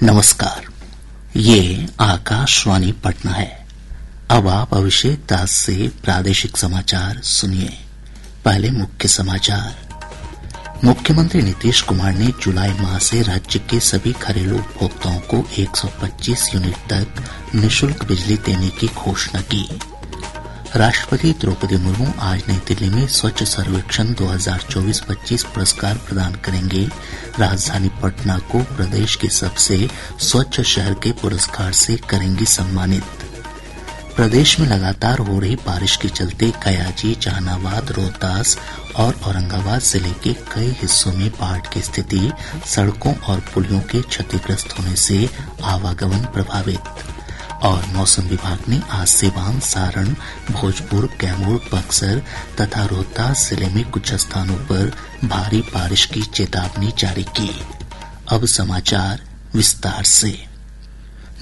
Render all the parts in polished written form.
नमस्कार, ये आकाशवाणी पटना है। अब आप अभिषेक दास से प्रादेशिक समाचार सुनिए। पहले मुख्य समाचार। मुख्यमंत्री नीतीश कुमार ने जुलाई माह से राज्य के सभी घरेलू उपभोक्ताओं को 125 यूनिट तक निःशुल्क बिजली देने की घोषणा की। राष्ट्रपति द्रौपदी मुर्मू आज नई दिल्ली में स्वच्छ सर्वेक्षण 2024-25 पुरस्कार प्रदान करेंगे। राजधानी पटना को प्रदेश के सबसे स्वच्छ शहर के पुरस्कार से करेंगी सम्मानित। प्रदेश में लगातार हो रही बारिश के चलते कयाजी, जहानाबाद, रोहतास और औरंगाबाद जिले के कई हिस्सों में बाढ़ की स्थिति, सड़कों और पुलियों के क्षतिग्रस्त होने से आवागमन प्रभावित। और मौसम विभाग ने आज सीवान, सारण, भोजपुर, कैमूर, बक्सर तथा रोहतास जिले में कुछ स्थानों पर भारी बारिश की चेतावनी जारी की। अब समाचार विस्तार से।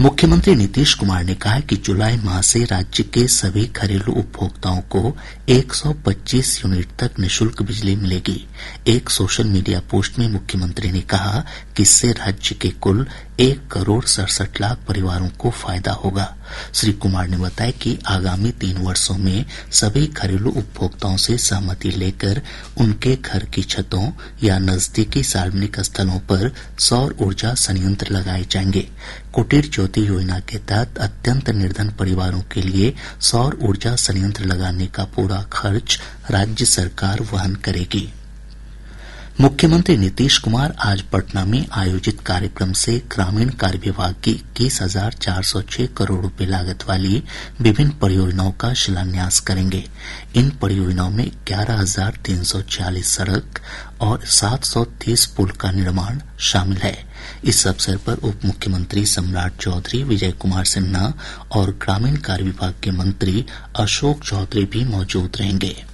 मुख्यमंत्री नीतीश कुमार ने कहा है कि जुलाई माह से राज्य के सभी घरेलू उपभोक्ताओं को 125 यूनिट तक निःशुल्क बिजली मिलेगी। एक सोशल मीडिया पोस्ट में मुख्यमंत्री ने कहा कि इससे राज्य के कुल 1,67,00,000 परिवारों को फायदा होगा। श्री कुमार ने बताया कि आगामी 3 वर्षों में सभी घरेलू उपभोक्ताओं से सहमति लेकर उनके घर की छतों या नजदीकी सार्वजनिक स्थलों पर सौर ऊर्जा संयंत्र लगाए जाएंगे। कुटीर ज्योति योजना के तहत अत्यंत निर्धन परिवारों के लिए सौर ऊर्जा संयंत्र लगाने का पूरा खर्च राज्य सरकार वहन करेगी। मुख्यमंत्री नीतीश कुमार आज पटना में आयोजित कार्यक्रम से ग्रामीण कार्य विभाग की 21,406 करोड़ रुपए लागत वाली विभिन्न परियोजनाओं का शिलान्यास करेंगे। इन परियोजनाओं में 11,346 सड़क और 730 पुल का निर्माण शामिल है। इस अवसर पर उप मुख्यमंत्री सम्राट चौधरी, विजय कुमार सिन्हा और ग्रामीण कार्य विभाग के मंत्री अशोक चौधरी भी मौजूद रहेंगे।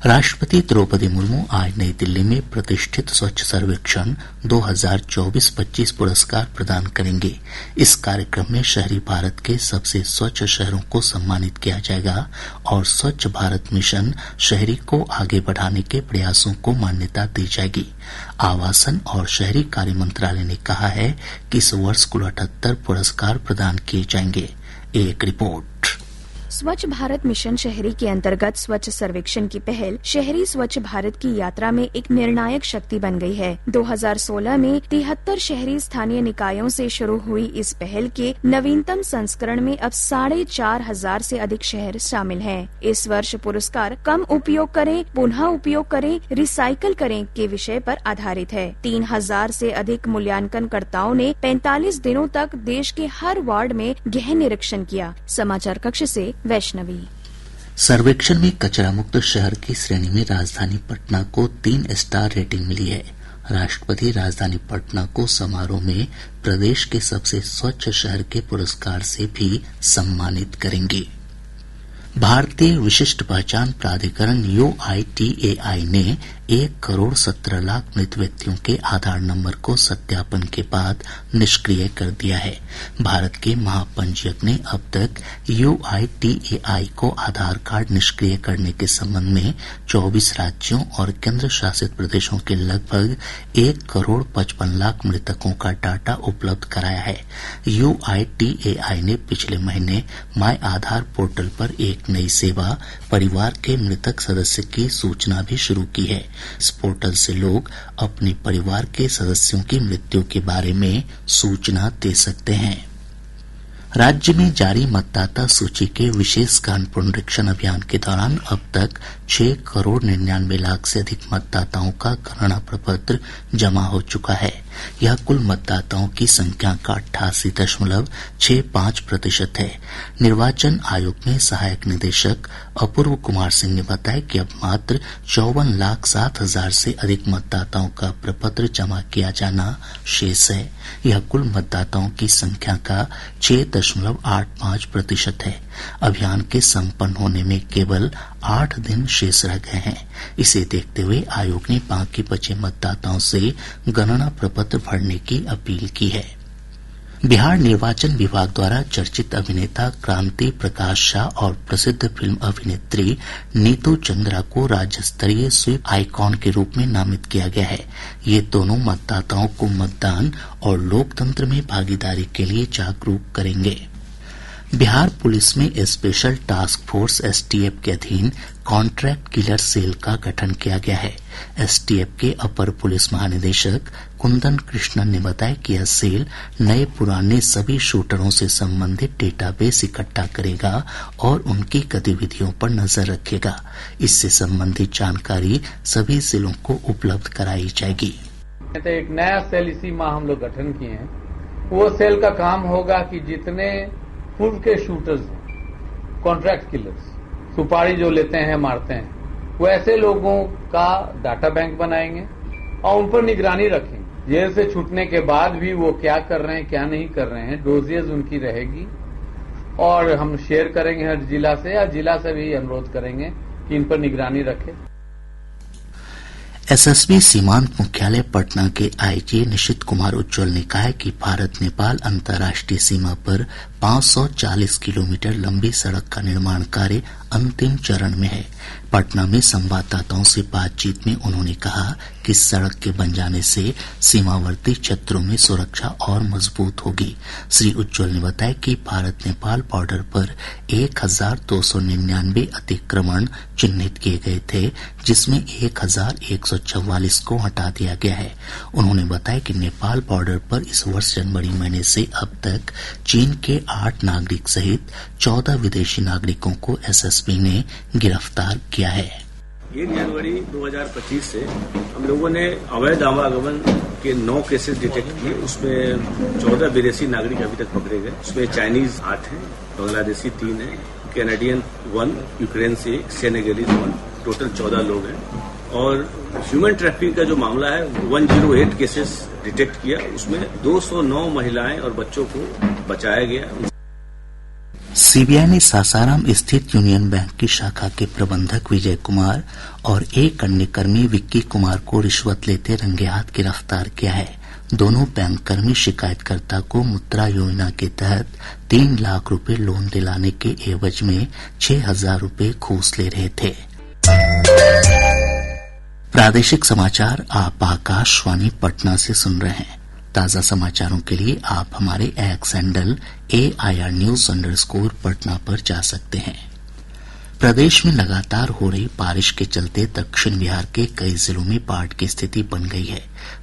राष्ट्रपति द्रौपदी मुर्मू आज नई दिल्ली में प्रतिष्ठित स्वच्छ सर्वेक्षण 2024-25 पुरस्कार प्रदान करेंगे। इस कार्यक्रम में शहरी भारत के सबसे स्वच्छ शहरों को सम्मानित किया जाएगा और स्वच्छ भारत मिशन शहरी को आगे बढ़ाने के प्रयासों को मान्यता दी जाएगी। आवासन और शहरी कार्य मंत्रालय ने कहा है कि इस वर्ष कुल 78 पुरस्कार प्रदान किए जाएंगे। एक रिपोर्ट। स्वच्छ भारत मिशन शहरी के अंतर्गत स्वच्छ सर्वेक्षण की पहल शहरी स्वच्छ भारत की यात्रा में एक निर्णायक शक्ति बन गई है। 2016 में 73 शहरी स्थानीय निकायों से शुरू हुई इस पहल के नवीनतम संस्करण में अब 4,500 से अधिक शहर शामिल हैं। इस वर्ष पुरस्कार कम उपयोग करें, पुनः उपयोग करें, रिसाइकल करें के विषय पर आधारित है। 3,000 से अधिक मूल्यांकनकर्ताओं ने 45 दिनों तक देश के हर वार्ड में गहन निरीक्षण किया। समाचार कक्ष से वैष्णवी। सर्वेक्षण में कचरा मुक्त शहर की श्रेणी में राजधानी पटना को 3 स्टार रेटिंग मिली है। राष्ट्रपति राजधानी पटना को समारोह में प्रदेश के सबसे स्वच्छ शहर के पुरस्कार से भी सम्मानित करेंगे। भारतीय विशिष्ट पहचान प्राधिकरण UITAI ने 1,17,00,000 मृत व्यक्तियों के आधार नंबर को सत्यापन के बाद निष्क्रिय कर दिया है। भारत के महापंजीयक ने अब तक UITAI को आधार कार्ड निष्क्रिय करने के संबंध में 24 राज्यों और केंद्र शासित प्रदेशों के लगभग 1,55,00,000 मृतकों का डाटा उपलब्ध कराया है। UITAI ने पिछले महीने माय आधार पोर्टल पर एक नई सेवा परिवार के मृतक सदस्य की सूचना भी शुरू की है। इस पोर्टल से लोग अपने परिवार के सदस्यों की मृत्यु के बारे में सूचना दे सकते हैं। राज्य में जारी मतदाता सूची के विशेष गहन पुनरीक्षण अभियान के दौरान अब तक 6,99,00,000 से अधिक मतदाताओं का गणना प्रपत्र जमा हो चुका है। यह कुल मतदाताओं की संख्या का 88.65% है। निर्वाचन आयोग में सहायक निदेशक अपूर्व कुमार सिंह ने बताया कि अब मात्र 54,07,000 से अधिक मतदाताओं का प्रपत्र जमा किया जाना शेष है। यह कुल मतदाताओं की संख्या का 6.85% है। अभियान के संपन्न होने में केवल 8 दिन शेष रह गए हैं। इसे देखते हुए आयोग ने बाकी बचे मतदाताओं से गणना प्रपत्र भरने की अपील की है। बिहार निर्वाचन विभाग द्वारा चर्चित अभिनेता क्रांति प्रकाश झा और प्रसिद्ध फिल्म अभिनेत्री नीतू चंद्रा को राज्य स्तरीय स्वीप आइकॉन के रूप में नामित किया गया है। ये दोनों मतदाताओं को मतदान और लोकतंत्र में भागीदारी के लिए जागरूक करेंगे। बिहार पुलिस में स्पेशल टास्क फोर्स एसटीएफ के अधीन कॉन्ट्रैक्ट किलर सेल का गठन किया गया है। एसटीएफ के अपर पुलिस महानिदेशक कुंदन कृष्णन ने बताया कि यह सेल नए पुराने सभी शूटरों से संबंधित डेटाबेस इकट्ठा करेगा और उनकी गतिविधियों पर नजर रखेगा। इससे संबंधित जानकारी सभी जिलों को उपलब्ध कराई जाएगी। एक नया सेल इसी माह हम लोग गठन किए हैं। वो सेल का काम होगा कि जितने पूर्व के शूटर्स, कॉन्ट्रैक्ट किलर्स, सुपारी जो लेते हैं मारते हैं, वो ऐसे लोगों का डाटा बैंक बनाएंगे और उन पर निगरानी रखेंगे। जेल से छूटने के बाद भी वो क्या कर रहे हैं, क्या नहीं कर रहे हैं, डोजेज उनकी रहेगी और हम शेयर करेंगे हर जिला से, या जिला से भी अनुरोध करेंगे कि इन पर निगरानी रखें। एसएसबी सीमांत मुख्यालय पटना के आईजी निशित कुमार उज्ज्वल ने कहा है कि भारत नेपाल अंतर्राष्ट्रीय सीमा पर 540 किलोमीटर लंबी सड़क का निर्माण कार्य अंतिम चरण में है। पटना में संवाददाताओं से बातचीत में उन्होंने कहा कि सड़क के बन जाने से सीमावर्ती क्षेत्रों में सुरक्षा और मजबूत होगी। श्री उज्ज्वल ने बताया कि भारत नेपाल बॉर्डर पर 1299 अतिक्रमण चिन्हित किए गए थे, जिसमें 1144 को हटा दिया गया है। उन्होंने बताया कि नेपाल बॉर्डर पर इस वर्ष जनवरी महीने से अब तक चीन के 8 नागरिक सहित 14 विदेशी नागरिकों को एसएसबी ने गिरफ्तार किया है। 1 जनवरी 2025 से हम लोगों ने अवैध आवागमन के 9 केसेस डिटेक्ट किए। उसमें 14 विदेशी नागरिक अभी तक पकड़े गए। उसमें चाइनीज 8 हैं, बांग्लादेशी 3 हैं, कैनेडियन 1, यूक्रेन से 1, सेनेगलीज 1, टोटल 14 लोग हैं। और ह्यूमन ट्रैफिकिंग का जो मामला है 108 केसेस डिटेक्ट किया। उसमें 209 महिलाएं और बच्चों को बचाया गया। सीबीआई ने सासाराम स्थित यूनियन बैंक की शाखा के प्रबंधक विजय कुमार और एक अन्य कर्मी विक्की कुमार को रिश्वत लेते रंगे हाथ गिरफ्तार किया है। दोनों बैंक कर्मी शिकायतकर्ता को मुद्रा योजना के तहत 3 लाख रुपए लोन दिलाने के एवज में 6,000 रुपए घूस ले रहे थे। प्रादेशिक समाचार आप आकाशवाणी पटना से सुन रहे हैं। ताज़ा समाचारों के लिए आप हमारे x handle AIR News_ Patna पर जा सकते हैं। प्रदेश में लगातार हो रही बारिश के चलते दक्षिण बिहार के कई जिलों में बाढ़ की स्थिति बन गई है।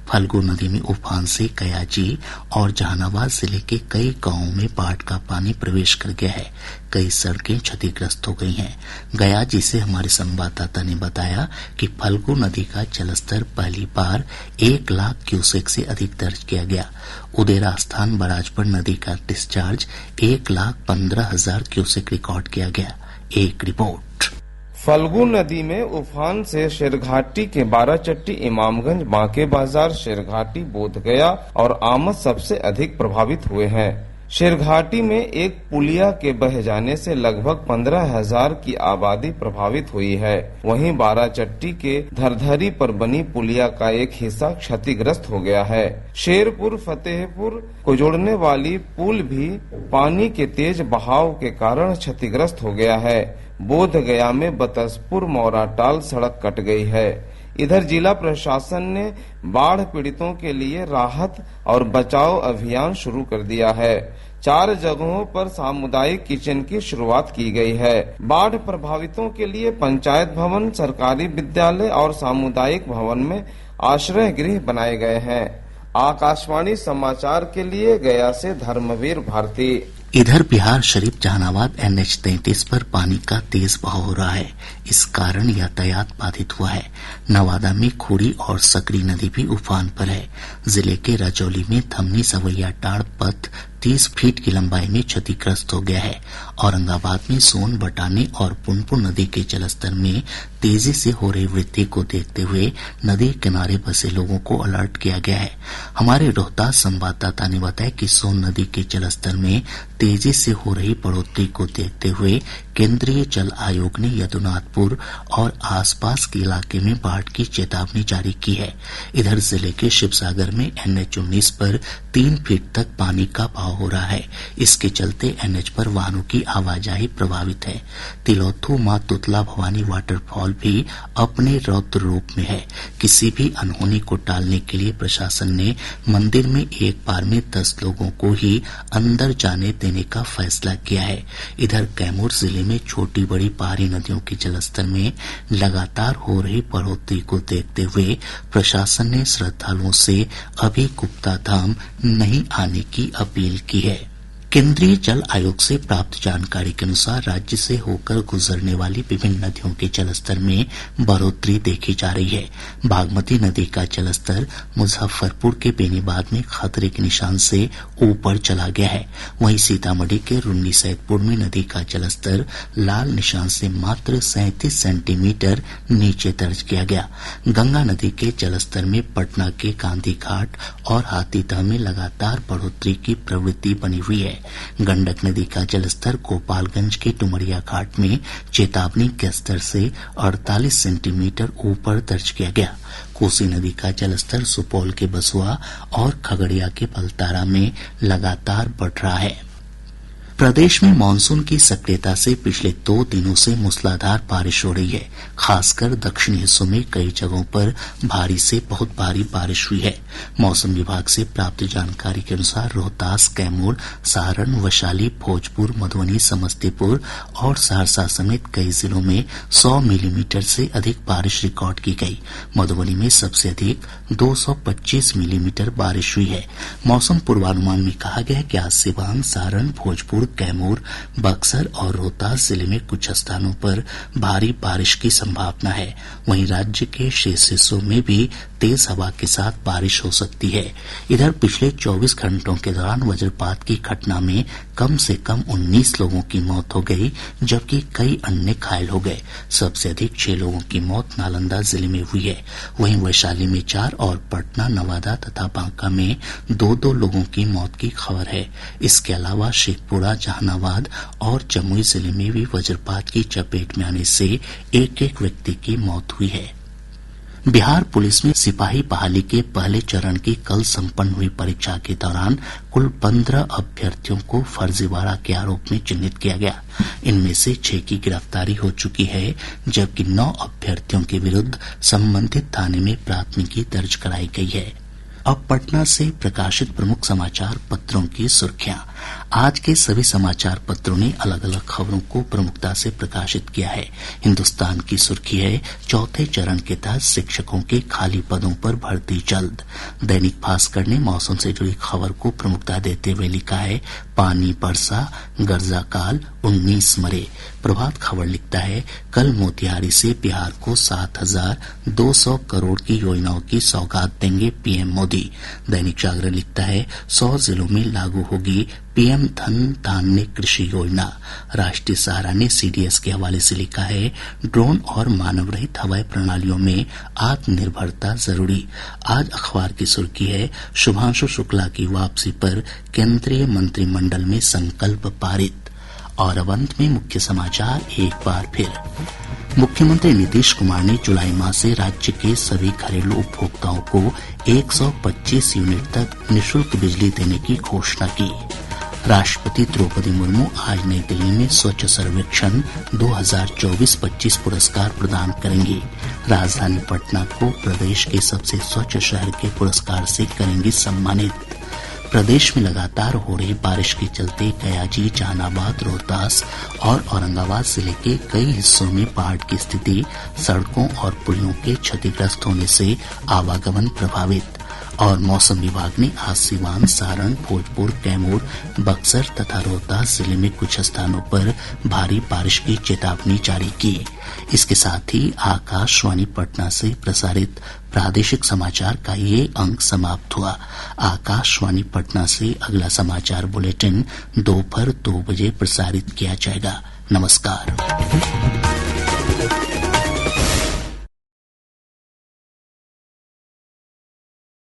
फल्गु नदी में उफान से कयाजी और जहानाबाद जिले के कई गांवों में बाढ़ का पानी प्रवेश कर गया है। कई सड़कें क्षतिग्रस्त हो गई हैं। गयाजी से हमारे संवाददाता ने बताया कि फल्गु नदी का जलस्तर पहली बार 1 लाख क्यूसेक से अधिक दर्ज किया गया। उदेरा स्थान बराज पर नदी का डिस्चार्ज 1,15,000 क्यूसेक रिकॉर्ड किया गया। एक रिपोर्ट। फल्गु नदी में उफान से शेरघाटी के बाराचट्टी, इमामगंज, बांके बाजार, शेरघाटी, बोधगया और आमद सबसे अधिक प्रभावित हुए हैं। शेरघाटी में एक पुलिया के बह जाने से लगभग 15,000 की आबादी प्रभावित हुई है। वहीं बाराचट्टी के धरधरी पर बनी पुलिया का एक हिस्सा क्षतिग्रस्त हो गया है। शेरपुर फतेहपुर को जोड़ने वाली पुल भी पानी के तेज बहाव के कारण क्षतिग्रस्त हो गया है। बोधगया में बतसपुर मौराटाल सड़क कट गई है। इधर जिला प्रशासन ने बाढ़ पीड़ितों के लिए राहत और बचाव अभियान शुरू कर दिया है। 4 जगहों पर सामुदायिक किचन की शुरुआत की गई है। बाढ़ प्रभावितों के लिए पंचायत भवन, सरकारी विद्यालय और सामुदायिक भवन में आश्रय गृह बनाए गए हैं। आकाशवाणी समाचार के लिए गया से धर्मवीर भारती। इधर बिहार शरीफ जहानाबाद NH-33 पर पानी का तेज बहाव हो रहा है। इस कारण यातायात बाधित हुआ है। नवादा में खूड़ी और सकरी नदी भी उफान पर है। जिले के रजौली में थमनी सवैया टाड़ पथ 30 फीट की लंबाई में क्षतिग्रस्त हो गया है। औरंगाबाद में सोन, बटाने और पुनपुन नदी के जलस्तर में तेजी से हो रही वृद्धि को देखते हुए नदी किनारे बसे लोगों को अलर्ट किया गया है। हमारे रोहतास संवाददाता ने बताया कि सोन नदी के जलस्तर में तेजी से हो रही बढ़ोतरी को देखते हुए केंद्रीय जल आयोग ने यदुनाथपुर और आसपास के इलाके में बाढ़ की चेतावनी जारी की है। इधर जिले के शिवसागर में NH-19 पर 3 फीट तक पानी का बहाव बहाव हो रहा है। इसके चलते एनएच पर वाहनों की आवाजाही प्रभावित है। तिलोत्थु मां तुतला भवानी वाटरफॉल भी अपने रौद्र रूप में है। किसी भी अनहोनी को टालने के लिए प्रशासन ने मंदिर में एक बार में 10 लोगों को ही अंदर जाने देने का फैसला किया है। इधर कैमूर जिले में छोटी बड़ी पहाड़ी नदियों के जलस्तर में लगातार हो रही बढ़ोतरी को देखते हुए प्रशासन ने श्रद्धालुओं से अभी गुप्ता धाम नहीं आने की अपील की है। केंद्रीय जल आयोग से प्राप्त जानकारी के अनुसार राज्य से होकर गुजरने वाली विभिन्न नदियों के जलस्तर में बढ़ोतरी देखी जा रही है। बागमती नदी का जलस्तर मुजफ्फरपुर के बेनीबाद में खतरे के निशान से ऊपर चला गया है। वहीं सीतामढ़ी के रुन्नी सैदपुर में नदी का जलस्तर लाल निशान से मात्र 37 सेंटीमीटर नीचे दर्ज किया गया। गंगा नदी के जलस्तर में पटना के गांधी घाट और हाथीदह में लगातार बढ़ोतरी की प्रवृत्ति बनी हुई है। गंडक नदी का जलस्तर गोपालगंज के डुमरिया घाट में चेतावनी के स्तर से 48 सेंटीमीटर ऊपर दर्ज किया गया। कोसी नदी का जलस्तर सुपौल के बसुआ और खगड़िया के बलतारा में लगातार बढ़ रहा है। प्रदेश में मानसून की सक्रियता से पिछले 2 दिनों से मूसलाधार बारिश हो रही है। खासकर दक्षिणी हिस्सों में कई जगहों पर भारी से बहुत भारी बारिश हुई है। मौसम विभाग से प्राप्त जानकारी के अनुसार रोहतास, कैमूर, सारण, वैशाली, भोजपुर, मधुबनी, समस्तीपुर और सहरसा समेत कई जिलों में 100 मिलीमीटर से अधिक बारिश रिकॉर्ड की गई। मधुबनी में सबसे अधिक 225 मिलीमीटर बारिश हुई है। मौसम पूर्वानुमान में कहा गया है कि आज सिवान, सारण, भोजपुर, कैमूर, बक्सर और रोहतास जिले में कुछ स्थानों पर भारी बारिश की संभावना है। वहीं राज्य के शेष हिस्सों में भी तेज हवा के साथ बारिश हो सकती है। इधर पिछले 24 घंटों के दौरान वज्रपात की घटना में कम से कम 19 लोगों की मौत हो गई, जबकि कई अन्य घायल हो गए। सबसे अधिक 6 लोगों की मौत नालंदा जिले में हुई है। वहीं वैशाली में 4 और पटना, नवादा तथा बांका में 2-2 लोगों की मौत की खबर है। इसके अलावा शेखपुरा, जहानाबाद और जमुई जिले में भी वज्रपात की चपेट में आने से एक व्यक्ति की मौत हुई है। बिहार पुलिस में सिपाही बहाली के पहले चरण की कल संपन्न हुई परीक्षा के दौरान कुल 15 अभ्यर्थियों को फर्जीवाड़ा के आरोप में चिन्हित किया गया। इनमें से 6 की गिरफ्तारी हो चुकी है, जबकि 9 अभ्यर्थियों के विरुद्ध संबंधित थाने में प्राथमिकी दर्ज कराई गई है। अब पटना से प्रकाशित प्रमुख समाचार पत्रों की सुर्खियां। आज के सभी समाचार पत्रों ने अलग अलग खबरों को प्रमुखता से प्रकाशित किया है। हिन्दुस्तान की सुर्खी है, चौथे चरण के तहत शिक्षकों के खाली पदों पर भर्ती जल्द। दैनिक भास्कर ने मौसम से जुड़ी खबर को प्रमुखता देते हुए लिखा है, पानी बरसा, गर्जा काल, 19 मरे। प्रभात खबर लिखता है, कल मोतिहारी से बिहार को 7,200 करोड़ की योजनाओं की सौगात देंगे पीएम मोदी। दैनिक जागरण लिखता है, 100 जिलों में लागू होगी पीएम धन धान्य कृषि योजना। राष्ट्रीय सहारा ने सीडीएस के हवाले से लिखा है, ड्रोन और मानव रहित हवाई प्रणालियों में आत्मनिर्भरता जरूरी। आज अखबार की सुर्खी है, शुभांशु शुक्ला की वापसी पर केंद्रीय मंत्रिमंडल में संकल्प पारित। और अब अंत में मुख्य समाचार एक बार फिर। मुख्यमंत्री नीतीश कुमार ने जुलाई माह से राज्य के सभी घरेलू उपभोक्ताओं को 125 यूनिट तक निःशुल्क बिजली देने की घोषणा की। राष्ट्रपति द्रौपदी मुर्मू आज नई दिल्ली में स्वच्छ सर्वेक्षण 2024-25 पुरस्कार प्रदान करेंगी। राजधानी पटना को प्रदेश के सबसे स्वच्छ शहर के पुरस्कार से करेंगी सम्मानित। प्रदेश में लगातार हो रही बारिश के चलते गयाजी, जहानाबाद, रोहतास और औरंगाबाद जिले के कई हिस्सों में बाढ़ की स्थिति, सड़कों और पुलियों के क्षतिग्रस्त होने से आवागमन प्रभावित। और मौसम विभाग ने आज सिवान, सारण, भोजपुर, कैमूर, बक्सर तथा रोहतास जिले में कुछ स्थानों पर भारी बारिश की चेतावनी जारी की। इसके साथ ही आकाशवाणी पटना से प्रसारित प्रादेशिक समाचार का ये अंक समाप्त हुआ। आकाशवाणी पटना से अगला समाचार बुलेटिन दोपहर 2 बजे प्रसारित किया जाएगा। नमस्कार।